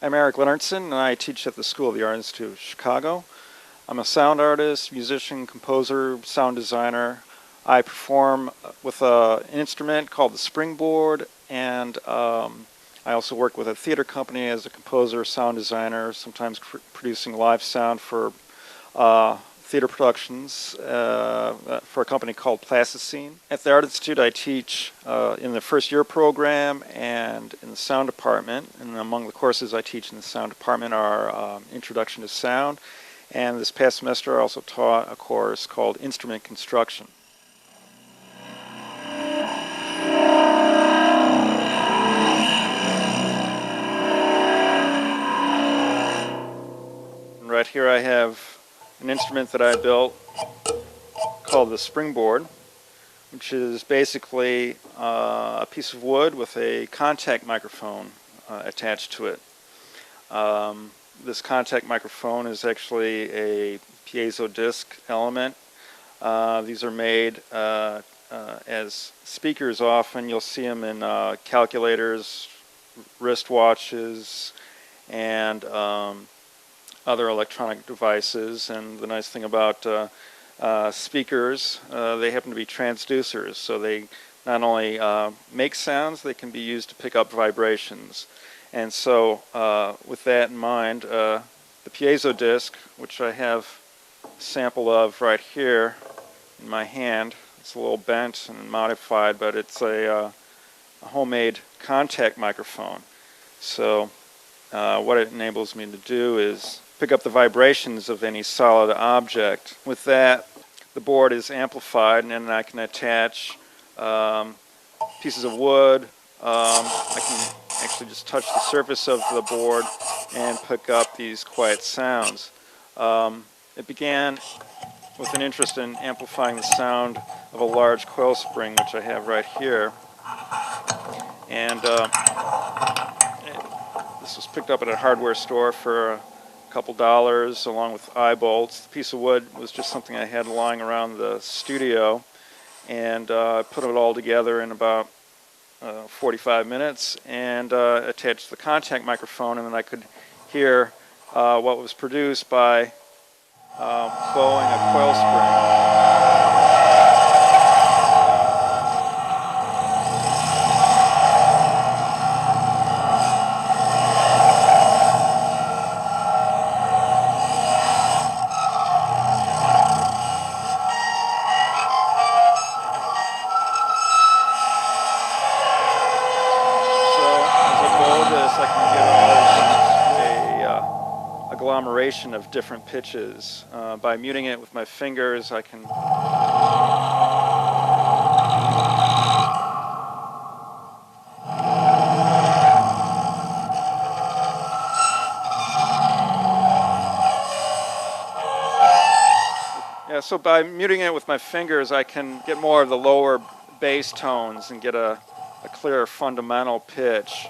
I'm Eric Leonardson, and I teach at the School of the Art Institute of Chicago. I'm a sound artist, musician, composer, sound designer. I perform with an instrument called the springboard, and I also work with a theater company as a composer, sound designer, sometimes producing live sound for theater productions for a company called Plasticine. At the Art Institute, I teach in the first year program and in the sound department. And among the courses I teach in the sound department are Introduction to Sound. And this past semester, I also taught a course called Instrument Construction. And right here I have an instrument that I built called the springboard, which is basically a piece of wood with a contact microphone attached to it. This contact microphone is actually a piezo disc element. These are made as speakers often. You'll see them in calculators, wristwatches, and other electronic devices. And the nice thing about speakers, they happen to be transducers, so they not only make sounds, they can be used to pick up vibrations. And so with that in mind, the piezo disc, which I have a sample of right here in my hand, it's a little bent and modified, but it's a homemade contact microphone. So what it enables me to do is pick up the vibrations of any solid object. With that, the board is amplified, and then I can attach pieces of wood. I can actually just touch the surface of the board and pick up these quiet sounds. It began with an interest in amplifying the sound of a large coil spring, which I have right here. And this was picked up at a hardware store for a couple dollars along with eye bolts. The piece of wood was just something I had lying around the studio, and I put it all together in about 45 minutes and attached the contact microphone, and then I could hear what was produced by bowing a coil spring. I can get a agglomeration of different pitches. By muting it with my fingers, I can so by muting it with my fingers, I can get more of the lower bass tones and get a clearer fundamental pitch.